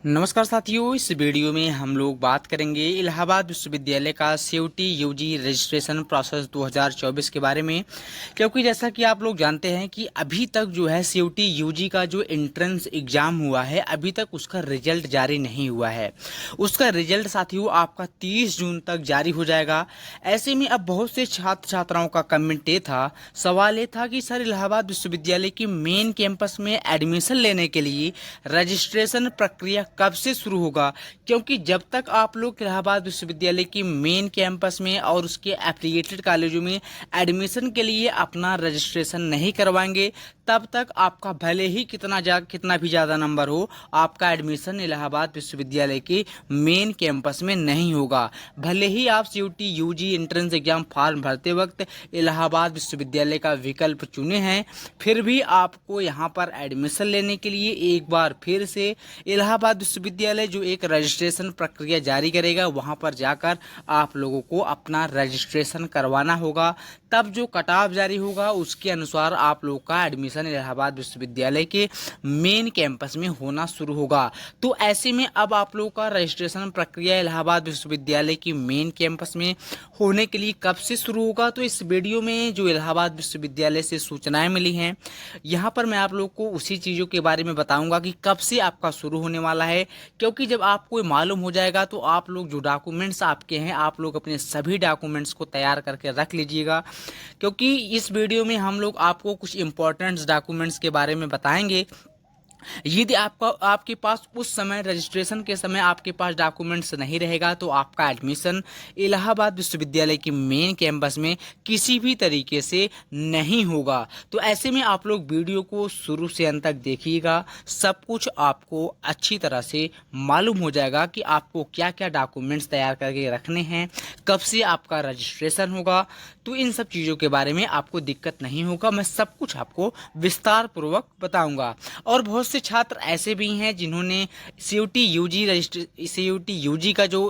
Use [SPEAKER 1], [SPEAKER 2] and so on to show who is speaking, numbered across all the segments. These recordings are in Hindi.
[SPEAKER 1] नमस्कार साथियों, इस वीडियो में हम लोग बात करेंगे इलाहाबाद विश्वविद्यालय का सीयूटी यूजी रजिस्ट्रेशन प्रोसेस 2024 के बारे में। क्योंकि जैसा कि आप लोग जानते हैं कि अभी तक जो है सीयूटी यूजी का जो एंट्रेंस एग्जाम हुआ है, अभी तक उसका रिजल्ट जारी नहीं हुआ है। उसका रिजल्ट साथियों आपका 30 जून तक जारी हो जाएगा। ऐसे में अब बहुत से छात्र छात्राओं का कमेंट ये था, सवाल ये था कि सर इलाहाबाद विश्वविद्यालय की मेन कैंपस में एडमिशन लेने के लिए रजिस्ट्रेशन प्रक्रिया कब से शुरू होगा। क्योंकि जब तक आप लोग इलाहाबाद विश्वविद्यालय की मेन कैंपस में और उसके एफिलिएटेड कॉलेजों में एडमिशन के लिए अपना रजिस्ट्रेशन नहीं करवाएंगे, तब तक आपका भले ही कितना भी ज़्यादा नंबर हो, आपका एडमिशन इलाहाबाद विश्वविद्यालय के मेन कैंपस में नहीं होगा। भले ही आप CUT UG entrance exam form भरते वक्त इलाहाबाद विश्वविद्यालय का विकल्प चुने हैं, फिर भी आपको यहाँ पर एडमिशन लेने के लिए एक बार फिर से इलाहाबाद विश्वविद्यालय जो एक रजिस्ट्रेशन प्रक्रिया जारी करेगा, वहाँ पर जाकर आप लोगों को अपना रजिस्ट्रेशन करवाना होगा। तब जो कट ऑफ जारी होगा उसके अनुसार आप लोग का एडमिशन इलाहाबाद विश्वविद्यालय के मेन कैंपस में होना शुरू होगा। तो ऐसे में अब आप लोगों का रजिस्ट्रेशन प्रक्रिया इलाहाबाद विश्वविद्यालय की मेन कैंपस में होने के लिए कब से शुरू होगा, तो इस वीडियो में जो इलाहाबाद विश्वविद्यालय से सूचनाएं मिली हैं, यहाँ पर मैं आप लोग को उसी चीज़ों के बारे में बताऊंगा कि कब से आपका शुरू होने वाला है। क्योंकि जब आपको मालूम हो जाएगा तो आप लोग जो डॉक्यूमेंट्स आपके हैं, आप लोग अपने सभी डॉक्यूमेंट्स को तैयार करके रख लीजिएगा। क्योंकि इस वीडियो में हम लोग आपको कुछ इंपॉर्टेंट डॉक्यूमेंट्स के बारे में बताएंगे। यदि आपके पास उस समय रजिस्ट्रेशन के समय आपके पास डॉक्यूमेंट्स नहीं रहेगा, तो आपका एडमिशन इलाहाबाद विश्वविद्यालय की मेन कैंपस में किसी भी तरीके से नहीं होगा। तो ऐसे में आप लोग वीडियो को शुरू से अंत तक देखिएगा, सब कुछ आपको अच्छी तरह से मालूम हो जाएगा कि आपको क्या क्या डॉक्यूमेंट्स तैयार करके रखने हैं, कब से आपका रजिस्ट्रेशन होगा। तो इन सब चीज़ों के बारे में आपको दिक्कत नहीं होगा, मैं सब कुछ आपको विस्तार पूर्वक बताऊंगा। और बहुत से छात्र ऐसे भी हैं जिन्होंने सीयूटी यूजी का जो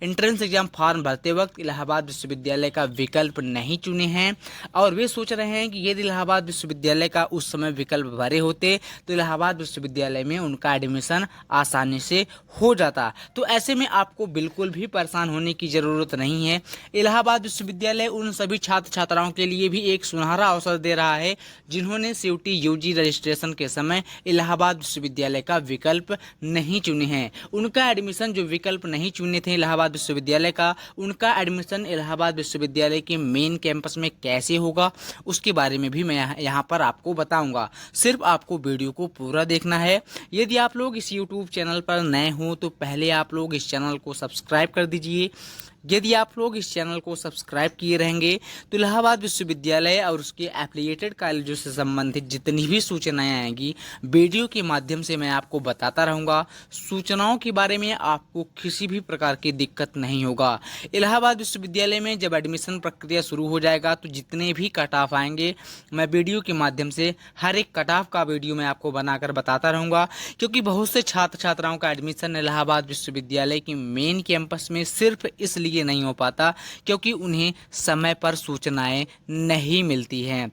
[SPEAKER 1] एंट्रेंस एग्जाम फॉर्म भरते वक्त इलाहाबाद विश्वविद्यालय का विकल्प नहीं चुने हैं, और वे सोच रहे हैं कि यदि इलाहाबाद विश्वविद्यालय का उस समय विकल्प भरे होते तो इलाहाबाद विश्वविद्यालय में उनका एडमिशन आसानी से हो जाता। तो ऐसे में आपको बिल्कुल भी परेशान होने की ज़रूरत नहीं है। इलाहाबाद विश्वविद्यालय उन सभी छात्र छात्राओं के लिए भी एक सुनहरा अवसर दे रहा है जिन्होंने सीयूटी यूजी रजिस्ट्रेशन के समय इलाहाबाद विश्वविद्यालय का विकल्प नहीं चुने हैं। उनका एडमिशन जो विकल्प नहीं चुने थे इलाहाबाद विश्वविद्यालय का, उनका एडमिशन इलाहाबाद विश्वविद्यालय के मेन कैंपस में कैसे होगा, उसके बारे में भी मैं यहाँ पर आपको बताऊंगा। सिर्फ आपको वीडियो को पूरा देखना है। यदि आप लोग इस यूट्यूब चैनल पर नए हो तो पहले आप लोग इस चैनल को सब्सक्राइब कर दीजिए। यदि आप लोग इस चैनल को सब्सक्राइब किए रहेंगे तो इलाहाबाद विश्वविद्यालय और उसके एफिलिएटेड कॉलेजों से संबंधित जितनी भी सूचनाएं आएंगी, वीडियो के माध्यम से मैं आपको बताता रहूँगा। सूचनाओं के बारे में आपको किसी भी प्रकार की दिक्कत नहीं होगा। इलाहाबाद विश्वविद्यालय में जब एडमिशन प्रक्रिया शुरू हो जाएगा तो जितने भी कट ऑफ आएंगे, मैं वीडियो के माध्यम से हर एक कट ऑफ का वीडियो मैं आपको बनाकर बताता रहूँगा। क्योंकि बहुत से छात्र छात्राओं का एडमिशन इलाहाबाद विश्वविद्यालय की मेन कैंपस में सिर्फ इसलिए नहीं हो पाता क्योंकि उन्हें समय पर सूचनाएं नहीं मिलती हैं।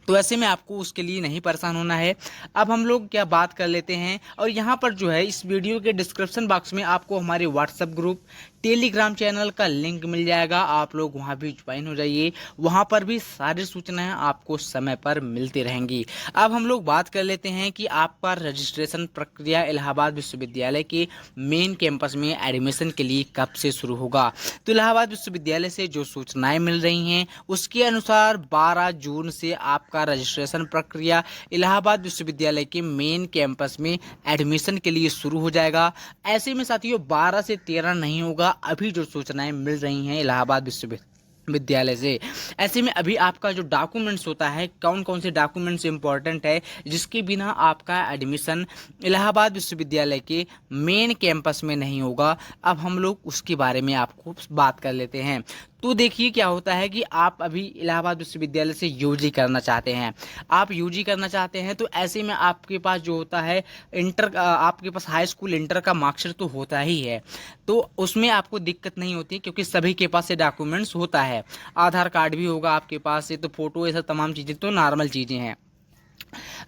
[SPEAKER 1] तो ऐसे में आपको उसके लिए नहीं परेशान होना है। अब हम लोग क्या बात कर लेते हैं, और यहाँ पर जो है इस वीडियो के डिस्क्रिप्शन बॉक्स में आपको हमारे व्हाट्सएप ग्रुप, टेलीग्राम चैनल का लिंक मिल जाएगा। आप लोग वहाँ भी ज्वाइन हो जाइए, वहाँ पर भी सारी सूचनाएं आपको समय पर मिलती रहेंगी। अब हम लोग बात कर लेते हैं कि आपका रजिस्ट्रेशन प्रक्रिया इलाहाबाद विश्वविद्यालय के मेन कैंपस में एडमिशन के लिए कब से शुरू होगा। तो इलाहाबाद विश्वविद्यालय से जो सूचनाएं मिल रही हैं उसके अनुसार 12 जून से आपका रजिस्ट्रेशन प्रक्रिया इलाहाबाद विश्वविद्यालय के मेन कैंपस में एडमिशन के लिए शुरू हो जाएगा। ऐसे में साथियों 12 से 13 नहीं होगा, अभी जो सूचनाएं मिल रही हैं इलाहाबाद विश्वविद्यालय से। ऐसे में अभी आपका जो डॉक्यूमेंट्स होता है, कौन कौन से डॉक्यूमेंट्स इंपॉर्टेंट है जिसके बिना आपका एडमिशन इलाहाबाद विश्वविद्यालय के मेन कैंपस में नहीं होगा, अब हम लोग उसके बारे में आपको बात कर लेते हैं। तो देखिए क्या होता है कि आप अभी इलाहाबाद विश्वविद्यालय से यूजी करना चाहते हैं। आप यूजी करना चाहते हैं तो ऐसे में आपके पास जो होता है आपके पास हाई स्कूल इंटर का मार्कशीट तो होता ही है, तो उसमें आपको दिक्कत नहीं होती क्योंकि सभी के पास ये डॉक्यूमेंट्स होता है। आधार कार्ड भी होगा आपके पास, ये तो फोटो, ये सब तमाम चीज़ें तो नॉर्मल चीज़ें हैं।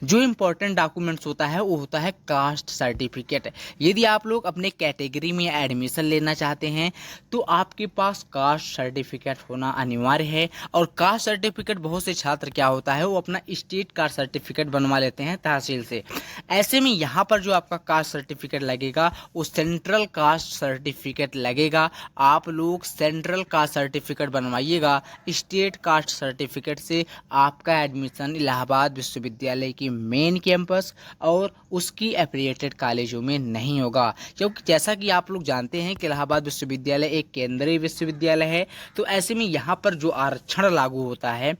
[SPEAKER 1] जो इम्पोर्टेंट डॉक्यूमेंट्स होता है वो होता है कास्ट सर्टिफिकेट। यदि आप लोग अपने कैटेगरी में एडमिशन लेना चाहते हैं तो आपके पास कास्ट सर्टिफिकेट होना अनिवार्य है। और कास्ट सर्टिफिकेट बहुत से छात्र क्या होता है वो अपना स्टेट कास्ट सर्टिफिकेट बनवा लेते हैं तहसील से। ऐसे में यहाँ पर जो आपका कास्ट सर्टिफिकेट लगेगा वो सेंट्रल कास्ट सर्टिफिकेट लगेगा। आप लोग सेंट्रल कास्ट सर्टिफिकेट बनवाइएगा। स्टेट कास्ट सर्टिफिकेट से आपका एडमिशन इलाहाबाद विश्वविद्यालय की मेन कैंपस और उसकी एफिलिएटेड कॉलेजों में नहीं होगा, क्योंकि जैसा कि आप लोग जानते हैं कि इलाहाबाद विश्वविद्यालय एक केंद्रीय विश्वविद्यालय है। तो ऐसे में यहाँ पर जो आरक्षण लागू होता है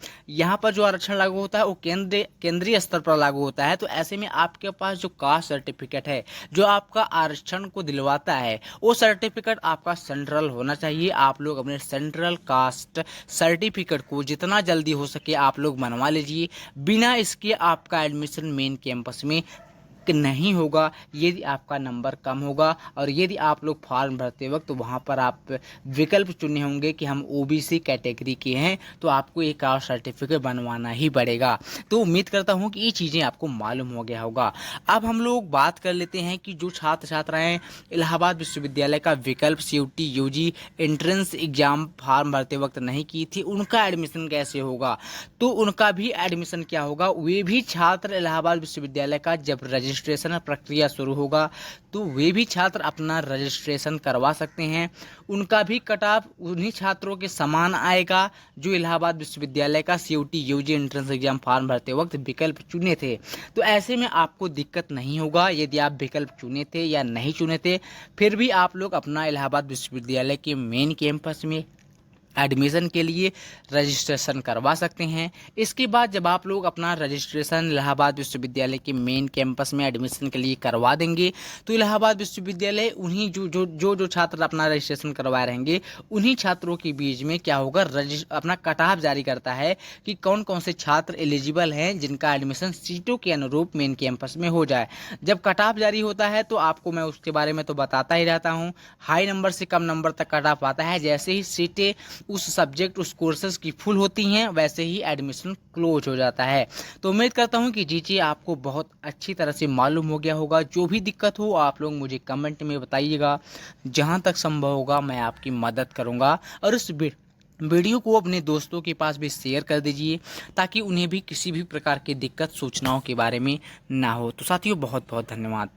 [SPEAKER 1] वो केंद्रीय स्तर पर लागू होता है। तो ऐसे में आपके पास जो कास्ट सर्टिफिकेट है जो आपका आरक्षण को दिलवाता है वो सर्टिफिकेट आपका सेंट्रल होना चाहिए। आप लोग अपने सेंट्रल कास्ट सर्टिफिकेट को जितना जल्दी हो सके आप लोग बनवा लीजिए। बिना इसके आपका एडमिशन मेन कैंपस में नहीं होगा यदि आपका नंबर कम होगा। और यदि आप लोग फॉर्म भरते वक्त तो वहाँ पर आप विकल्प चुने होंगे कि हम ओबीसी कैटेगरी के हैं तो आपको एक कास्ट सर्टिफिकेट बनवाना ही पड़ेगा। तो उम्मीद करता हूँ कि ये चीज़ें आपको मालूम हो गया होगा। अब हम लोग बात कर लेते हैं कि जो छात्र छात्राएं इलाहाबाद विश्वविद्यालय का विकल्प CUT UG entrance exam form भरते वक्त नहीं की थी उनका एडमिशन कैसे होगा। तो उनका भी एडमिशन क्या होगा, वे भी छात्र इलाहाबाद विश्वविद्यालय का जब रजिस्ट्रेशन प्रक्रिया शुरू होगा तो वे भी छात्र अपना रजिस्ट्रेशन करवा सकते हैं। उनका भी कट ऑफ उन्हीं छात्रों के समान आएगा जो इलाहाबाद विश्वविद्यालय का CUT UG entrance exam form भरते वक्त विकल्प चुने थे। तो ऐसे में आपको दिक्कत नहीं होगा यदि आप विकल्प चुने थे या नहीं चुने थे, फिर भी आप लोग अपना इलाहाबाद विश्वविद्यालय के मेन कैंपस में एडमिशन के लिए रजिस्ट्रेशन करवा सकते हैं। इसके बाद जब आप लोग अपना रजिस्ट्रेशन इलाहाबाद विश्वविद्यालय के मेन कैंपस में एडमिशन के लिए करवा देंगे तो इलाहाबाद विश्वविद्यालय उन्हीं जो छात्र अपना रजिस्ट्रेशन करवाए रहेंगे उन्हीं छात्रों के बीच में क्या होगा अपना कट ऑफ जारी करता है कि कौन कौन से छात्र एलिजिबल हैं जिनका एडमिशन सीटों के अनुरूप मेन कैंपस में हो जाए। जब कट ऑफ जारी होता है तो आपको मैं उसके बारे में तो बताता ही रहता हूँ। हाई नंबर से कम नंबर तक कट ऑफ आता है। जैसे ही सीटें उस सब्जेक्ट उस कोर्सेज की फुल होती हैं वैसे ही एडमिशन क्लोज हो जाता है। तो उम्मीद करता हूं कि जी आपको बहुत अच्छी तरह से मालूम हो गया होगा। जो भी दिक्कत हो आप लोग मुझे कमेंट में बताइएगा, जहां तक संभव होगा मैं आपकी मदद करूंगा। और इस वीडियो को अपने दोस्तों के पास भी शेयर कर दीजिए ताकि उन्हें भी किसी भी प्रकार की दिक्कत सूचनाओं के बारे में ना हो। तो साथियों बहुत बहुत धन्यवाद।